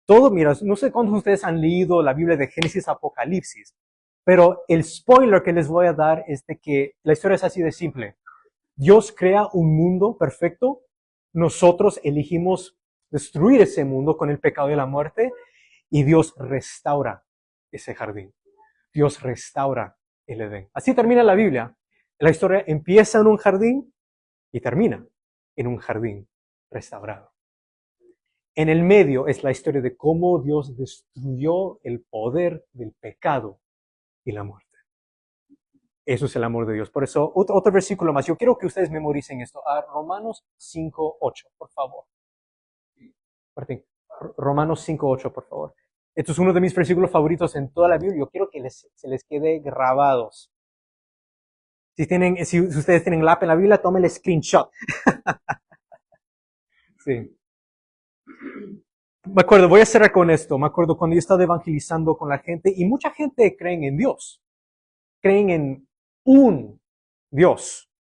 A: Todo, mira, no sé cuántos de ustedes han leído la Biblia de Génesis Apocalipsis, pero el spoiler que les voy a dar es de que la historia es así de simple. Dios crea un mundo perfecto, nosotros elegimos destruir ese mundo con el pecado y la muerte, y Dios restaura ese jardín. Dios restaura el Edén. Así termina la Biblia. La historia empieza en un jardín y termina en un jardín restaurado. En el medio es la historia de cómo Dios destruyó el poder del pecado y la muerte. Eso es el amor de Dios. Por eso, otro versículo más. Yo quiero que ustedes memoricen esto. Romanos 5:8, por favor. Martín, Romanos 5:8, por favor. Esto es uno de mis versículos favoritos en toda la Biblia. Yo quiero que se les quede grabados. Si ustedes tienen lápiz en la Biblia, tomen el screenshot. Sí. Me acuerdo, voy a cerrar con esto. Me acuerdo cuando yo estaba evangelizando con la gente y mucha gente creen en Dios. Creen en un Dios,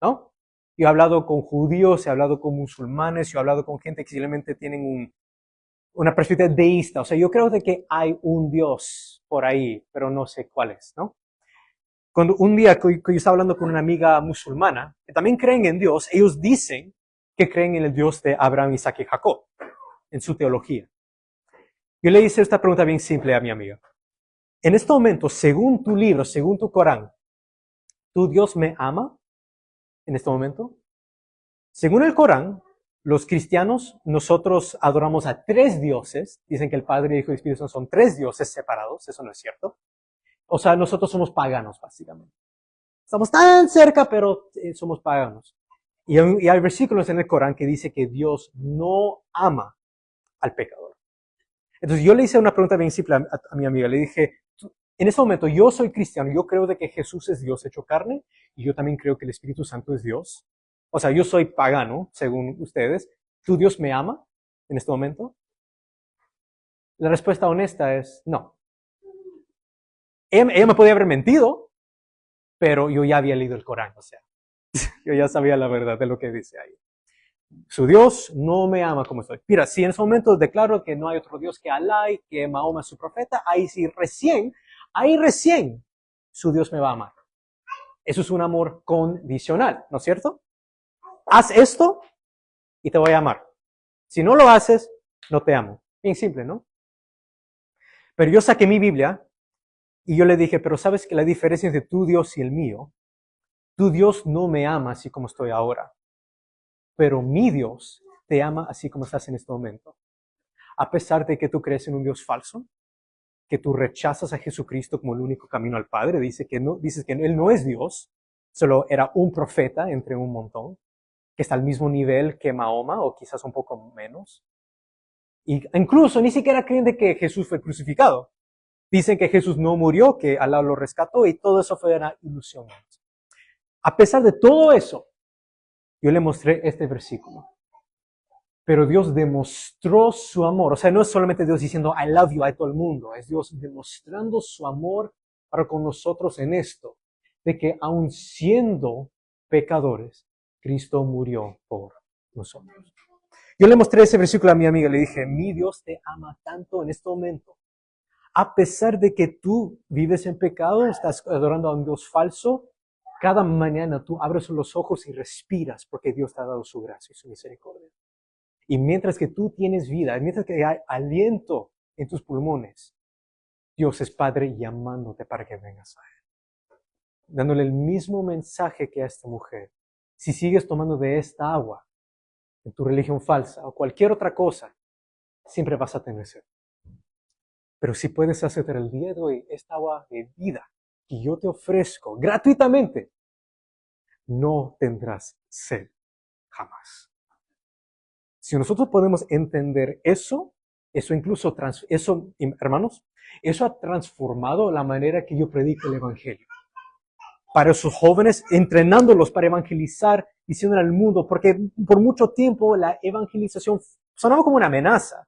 A: ¿no? Yo he hablado con judíos, he hablado con musulmanes, yo he hablado con gente que simplemente tienen una perspectiva deísta. O sea, yo creo de que hay un Dios por ahí, pero no sé cuál es, ¿no? Cuando un día que yo estaba hablando con una amiga musulmana, que también creen en Dios, ellos dicen que creen en el Dios de Abraham, Isaac y Jacob, en su teología. Yo le hice esta pregunta bien simple a mi amiga. En este momento, según tu libro, según tu Corán, ¿tu Dios me ama en este momento? Según el Corán, los cristianos, nosotros adoramos a 3 dioses. Dicen que el Padre, el Hijo y el Espíritu Santo son 3 dioses separados. Eso no es cierto. O sea, nosotros somos paganos, básicamente. Estamos tan cerca, pero somos paganos. Y hay versículos en el Corán que dice que Dios no ama al pecador. Entonces yo le hice una pregunta bien simple a mi amiga. Le dije, en este momento yo soy cristiano, yo creo de que Jesús es Dios hecho carne y yo también creo que el Espíritu Santo es Dios. O sea, yo soy pagano, según ustedes. ¿Tu Dios me ama en este momento? La respuesta honesta es no. Ella me podía haber mentido, pero yo ya había leído el Corán, o sea, yo ya sabía la verdad de lo que dice ahí. Su Dios no me ama como estoy. Mira, si en ese momento declaro que no hay otro Dios que Alá y que Mahoma es su profeta, ahí recién su Dios me va a amar. Eso es un amor condicional, ¿no es cierto? Haz esto y te voy a amar. Si no lo haces, no te amo. Bien simple, ¿no? Pero yo saqué mi Biblia y yo le dije, pero ¿sabes que la diferencia entre tu Dios y el mío? Tu Dios no me ama así como estoy ahora, pero mi Dios te ama así como estás en este momento. A pesar de que tú crees en un Dios falso, que tú rechazas a Jesucristo como el único camino al Padre, dices que Él no es Dios, solo era un profeta entre un montón, que está al mismo nivel que Mahoma o quizás un poco menos. Y incluso ni siquiera creen de que Jesús fue crucificado. Dicen que Jesús no murió, que Alá lo rescató y todo eso fue una ilusión. A pesar de todo eso, yo le mostré este versículo. Pero Dios demostró su amor. O sea, no es solamente Dios diciendo I love you a todo el mundo. Es Dios demostrando su amor para con nosotros en esto. De que aun siendo pecadores, Cristo murió por nosotros. Yo le mostré ese versículo a mi amiga. Le dije, mi Dios te ama tanto en este momento. A pesar de que tú vives en pecado, estás adorando a un Dios falso, cada mañana tú abres los ojos y respiras porque Dios te ha dado su gracia y su misericordia. Y mientras que tú tienes vida, mientras que hay aliento en tus pulmones, Dios es Padre llamándote para que vengas a Él. Dándole el mismo mensaje que a esta mujer. Si sigues tomando de esta agua, en tu religión falsa o cualquier otra cosa, siempre vas a tener sed. Pero si puedes hacer el día de hoy esta agua de vida que yo te ofrezco gratuitamente, no tendrás sed jamás. Si nosotros podemos entender eso incluso, hermanos, eso ha transformado la manera que yo predico el Evangelio. Para esos jóvenes, entrenándolos para evangelizar, diciéndole al mundo, porque por mucho tiempo la evangelización sonaba como una amenaza.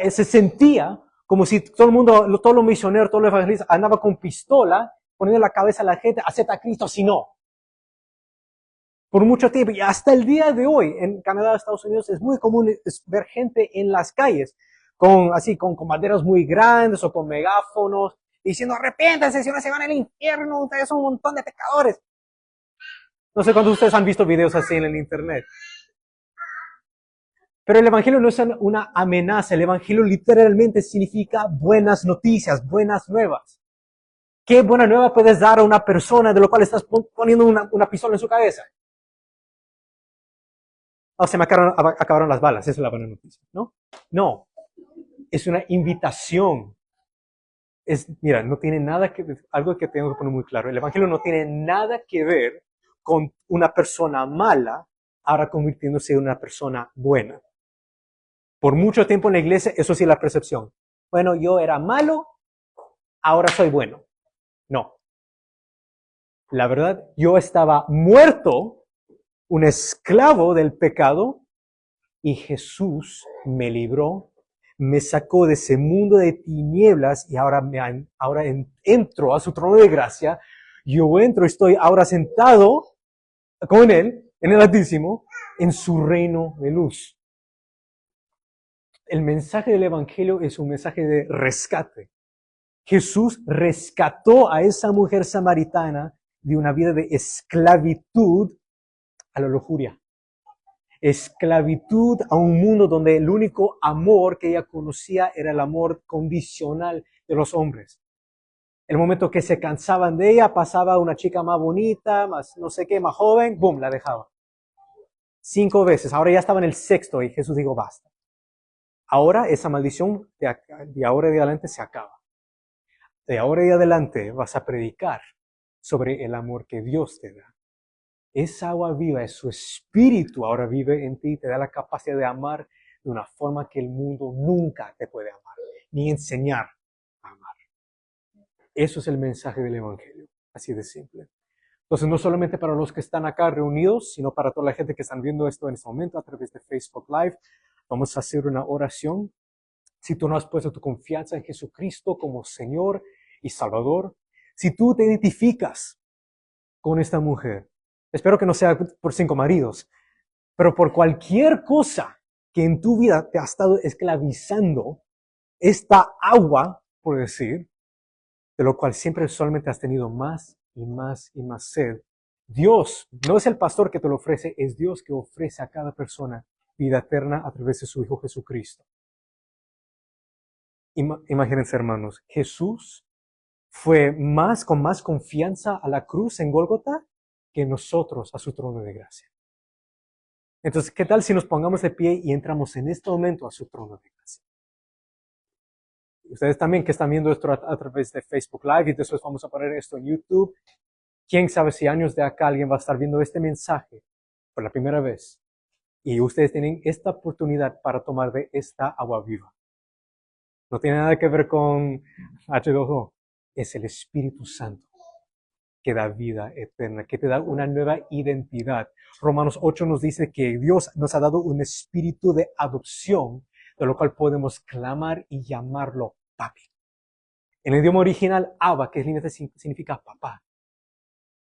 A: Se sentía como si todo el mundo, todos los misioneros, todos los evangelistas andaban con pistola, poniendo la cabeza a la gente, acepta a Cristo, si no. Por mucho tiempo, y hasta el día de hoy, en Canadá, Estados Unidos, es muy común ver gente en las calles, con banderas muy grandes o con megáfonos, diciendo, arrepiéntanse, si no se van al infierno, ustedes son un montón de pecadores. No sé cuántos de ustedes han visto videos así en el internet. Pero el Evangelio no es una amenaza, el Evangelio literalmente significa buenas noticias, buenas nuevas. ¿Qué buena nueva puedes dar a una persona de lo cual estás poniendo una pistola en su cabeza? Oh, se me acabaron las balas, esa es la buena noticia, ¿no? No, es una invitación. Mira, no tiene nada que ver, algo que tengo que poner muy claro, el Evangelio no tiene nada que ver con una persona mala ahora convirtiéndose en una persona buena. Por mucho tiempo en la iglesia, eso sí es la percepción. Bueno, yo era malo, ahora soy bueno. No. La verdad, yo estaba muerto, un esclavo del pecado, y Jesús me libró, me sacó de ese mundo de tinieblas y ahora entro a su trono de gracia. Yo entro, estoy ahora sentado con Él, en el Altísimo, en su reino de luz. El mensaje del Evangelio es un mensaje de rescate. Jesús rescató a esa mujer samaritana de una vida de esclavitud a la lujuria. Esclavitud a un mundo donde el único amor que ella conocía era el amor condicional de los hombres. El momento que se cansaban de ella, pasaba una chica más bonita, más no sé qué, más joven, boom, la dejaba. 5 veces. Ahora ya estaba en el 6º y Jesús dijo, basta. Ahora esa maldición de ahora de adelante se acaba. de ahora y adelante vas a predicar sobre el amor que Dios te da. Esa agua viva es su espíritu, ahora vive en ti, te da la capacidad de amar de una forma que el mundo nunca te puede amar, ni enseñar a amar. Eso es el mensaje del Evangelio, así de simple. Entonces, no solamente para los que están acá reunidos, sino para toda la gente que están viendo esto en este momento a través de Facebook Live, vamos a hacer una oración. Si tú no has puesto tu confianza en Jesucristo como Señor y Salvador, si tú te identificas con esta mujer, espero que no sea por 5 maridos, pero por cualquier cosa que en tu vida te ha estado esclavizando, esta agua, por decir, de lo cual siempre solamente has tenido más y más y más sed. Dios, no es el pastor que te lo ofrece, es Dios que ofrece a cada persona vida eterna a través de su Hijo Jesucristo. Imagínense, hermanos, Jesús fue con más confianza a la cruz en Gólgota que nosotros a su trono de gracia. Entonces, ¿qué tal si nos pongamos de pie y entramos en este momento a su trono de gracia? Ustedes también que están viendo esto a través de Facebook Live y después vamos a poner esto en YouTube. Quién sabe si años de acá alguien va a estar viendo este mensaje por la primera vez. Y ustedes tienen esta oportunidad para tomar de esta agua viva. No tiene nada que ver con H2O. Es el Espíritu Santo que da vida eterna, que te da una nueva identidad. Romanos 8 nos dice que Dios nos ha dado un espíritu de adopción, de lo cual podemos clamar y llamarlo papi. En el idioma original, Abba, que significa papá.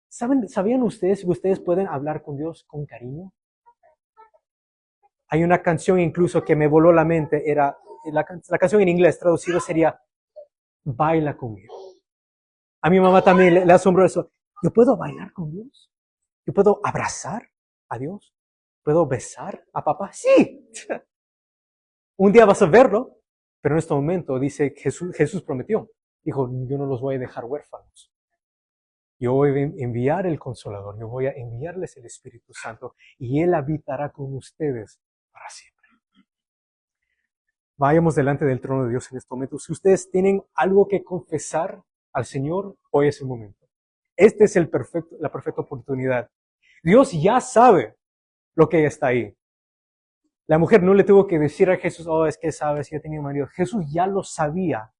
A: ¿Sabían ustedes que ustedes pueden hablar con Dios con cariño? Hay una canción incluso que me voló la mente, la canción en inglés traducido sería Baila conmigo. A mi mamá también le asombró eso. ¿Yo puedo bailar con Dios? ¿Yo puedo abrazar a Dios? ¿Puedo besar a papá? Sí. Un día vas a verlo, pero en este momento dice Jesús prometió. Dijo, yo no los voy a dejar huérfanos. Yo voy a enviar el Consolador, yo voy a enviarles el Espíritu Santo y Él habitará con ustedes para siempre. Vayamos delante del trono de Dios en este momento. Si ustedes tienen algo que confesar al Señor, hoy es el momento. Esta es la perfecta oportunidad. Dios ya sabe lo que está ahí. La mujer no le tuvo que decir a Jesús, oh, es que sabes, yo tenía marido. Jesús ya lo sabía.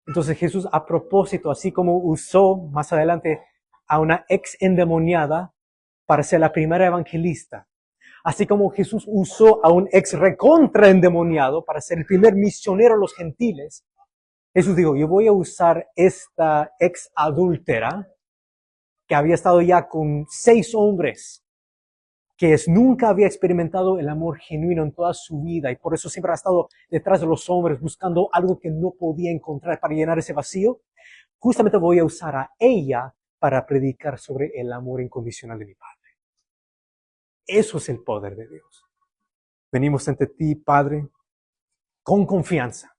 A: Entonces Jesús a propósito, así como usó más adelante a una ex endemoniada para ser la primera evangelista, así como Jesús usó a un ex recontra endemoniado para ser el primer misionero a los gentiles, Jesús dijo, yo voy a usar esta ex adúltera que había estado ya con 6 hombres, que nunca había experimentado el amor genuino en toda su vida y por eso siempre ha estado detrás de los hombres buscando algo que no podía encontrar para llenar ese vacío. Justamente voy a usar a ella para predicar sobre el amor incondicional de mi Padre. Eso es el poder de Dios. Venimos ante ti, Padre, con confianza.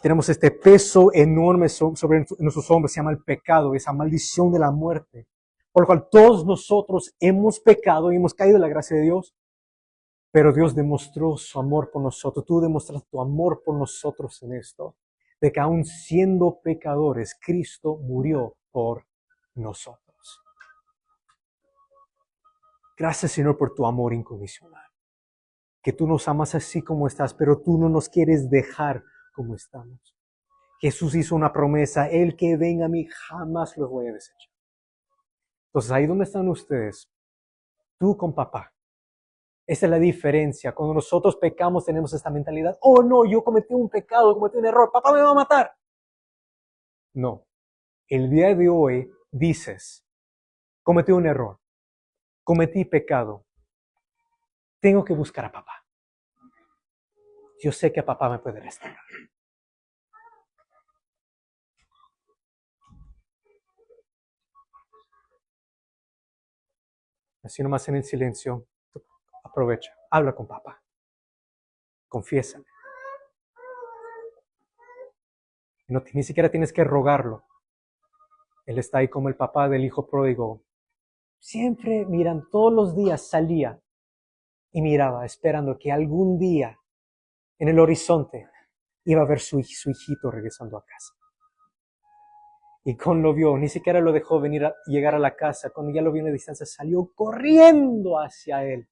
A: Tenemos este peso enorme sobre nuestros hombros, se llama el pecado, esa maldición de la muerte, por lo cual todos nosotros hemos pecado y hemos caído en la gracia de Dios, pero Dios demostró su amor por nosotros. Tú demostraste tu amor por nosotros en esto, de que aún siendo pecadores, Cristo murió por nosotros. Gracias, Señor, por tu amor incondicional. Que tú nos amas así como estás, pero tú no nos quieres dejar como estamos. Jesús hizo una promesa, el que venga a mí jamás los voy a desechar. Entonces, ahí donde están ustedes, tú con papá. Esa es la diferencia. Cuando nosotros pecamos tenemos esta mentalidad, oh no, yo cometí un pecado, cometí un error, papá me va a matar. No, el día de hoy dices, cometí un error, cometí pecado, tengo que buscar a papá. Yo sé que papá me puede restaurar. Así nomás en el silencio, aprovecha, habla con papá, confiésale. Ni siquiera tienes que rogarlo. Él está ahí como el papá del hijo pródigo. Siempre miran, todos los días salía y miraba, esperando que algún día en el horizonte iba a ver su hijito regresando a casa. Y cuando lo vio, ni siquiera lo dejó llegar a la casa. Cuando ya lo vio en la distancia, salió corriendo hacia él.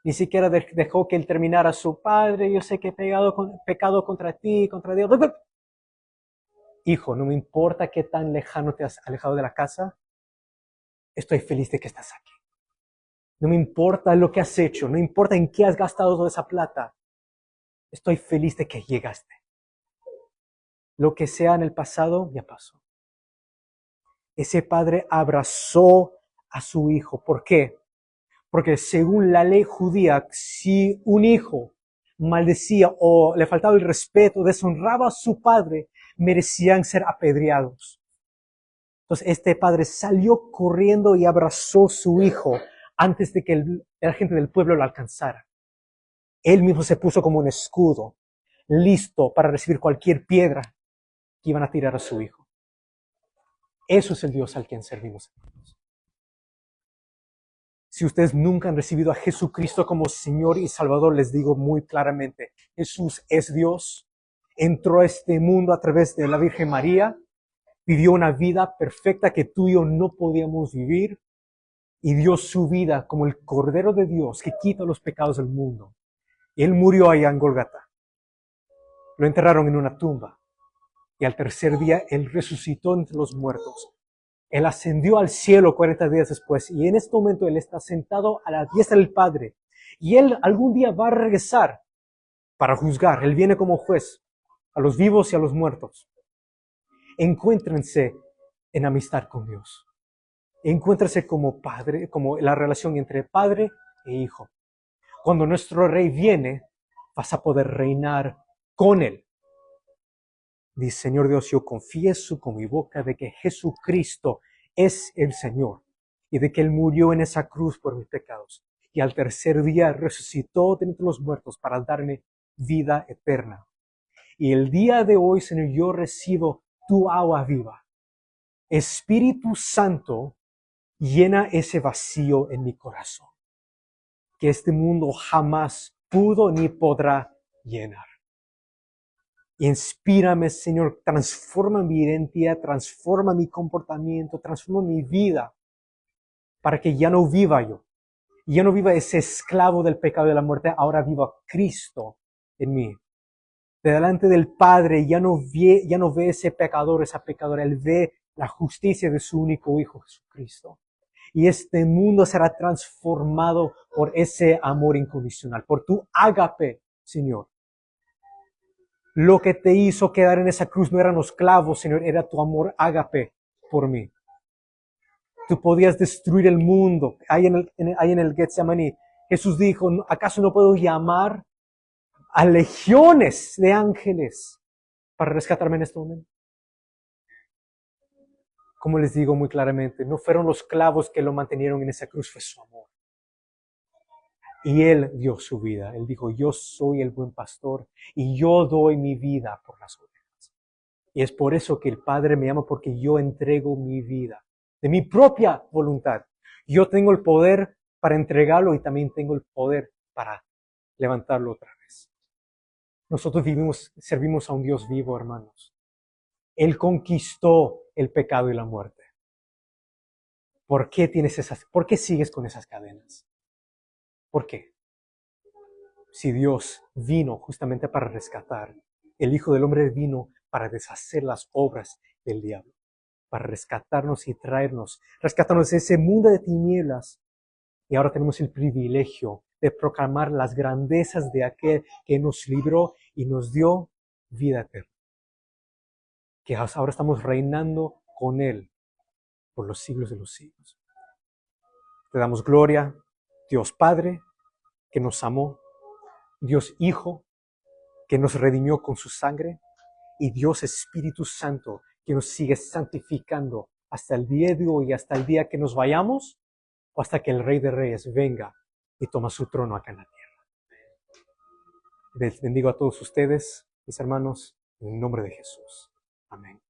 A: Ni siquiera dejó que él terminara su padre. Yo sé que he pecado contra ti, contra Dios. Hijo, no me importa qué tan lejano te has alejado de la casa. Estoy feliz de que estás aquí. No me importa lo que has hecho. No importa en qué has gastado toda esa plata. Estoy feliz de que llegaste. Lo que sea en el pasado, ya pasó. Ese padre abrazó a su hijo. ¿Por qué? Porque según la ley judía, si un hijo maldecía o le faltaba el respeto, deshonraba a su padre, merecían ser apedreados. Entonces este padre salió corriendo y abrazó a su hijo antes de que la gente del pueblo lo alcanzara. Él mismo se puso como un escudo, listo para recibir cualquier piedra que iban a tirar a su hijo. Eso es el Dios al quien servimos. Si ustedes nunca han recibido a Jesucristo como Señor y Salvador, les digo muy claramente, Jesús es Dios, entró a este mundo a través de la Virgen María, vivió una vida perfecta que tú y yo no podíamos vivir y dio su vida como el Cordero de Dios que quita los pecados del mundo. Él murió allá en Golgata. Lo enterraron en una tumba y al tercer día Él resucitó entre los muertos. Él ascendió al cielo 40 días después y en este momento Él está sentado a la diestra del Padre. Y Él algún día va a regresar para juzgar. Él viene como juez a los vivos y a los muertos. Encuéntrense en amistad con Dios. Encuéntrense como padre, como la relación entre padre e hijo. Cuando nuestro Rey viene, vas a poder reinar con Él. Dice, Señor Dios, yo confieso con mi boca de que Jesucristo es el Señor y de que Él murió en esa cruz por mis pecados y al tercer día resucitó de entre los muertos para darme vida eterna. Y el día de hoy, Señor, yo recibo tu agua viva. Espíritu Santo, llena ese vacío en mi corazón que este mundo jamás pudo ni podrá llenar. Inspírame, Señor, transforma mi identidad, transforma mi comportamiento, transforma mi vida para que ya no viva yo. Ya no viva ese esclavo del pecado y de la muerte, ahora viva Cristo en mí. De delante del Padre ya no ve ese pecador, esa pecadora, Él ve la justicia de su único Hijo Jesucristo. Y este mundo será transformado por ese amor incondicional, por tu ágape, Señor. Lo que te hizo quedar en esa cruz no eran los clavos, Señor, era tu amor ágape por mí. Tú podías destruir el mundo. Ahí en el Getsemaní, Jesús dijo, ¿acaso no puedo llamar a legiones de ángeles para rescatarme en este momento? Como les digo muy claramente, no fueron los clavos que lo mantenieron en esa cruz, fue su amor. Y Él dio su vida. Él dijo, yo soy el buen pastor y yo doy mi vida por las ovejas. Y es por eso que el Padre me ama, porque yo entrego mi vida de mi propia voluntad. Yo tengo el poder para entregarlo y también tengo el poder para levantarlo otra vez. Nosotros servimos a un Dios vivo, hermanos. Él conquistó el pecado y la muerte. ¿Por qué sigues con esas cadenas? ¿Por qué? Si Dios vino justamente para rescatar, el Hijo del Hombre vino para deshacer las obras del diablo, para rescatarnos y rescatarnos de ese mundo de tinieblas. Y ahora tenemos el privilegio de proclamar las grandezas de aquel que nos libró y nos dio vida eterna. Que ahora estamos reinando con Él por los siglos de los siglos. Te damos gloria, Dios Padre, que nos amó, Dios Hijo, que nos redimió con su sangre, y Dios Espíritu Santo, que nos sigue santificando hasta el día de hoy, hasta el día que nos vayamos, o hasta que el Rey de Reyes venga y toma su trono acá en la tierra. Les bendigo a todos ustedes, mis hermanos, en el nombre de Jesús. Amén.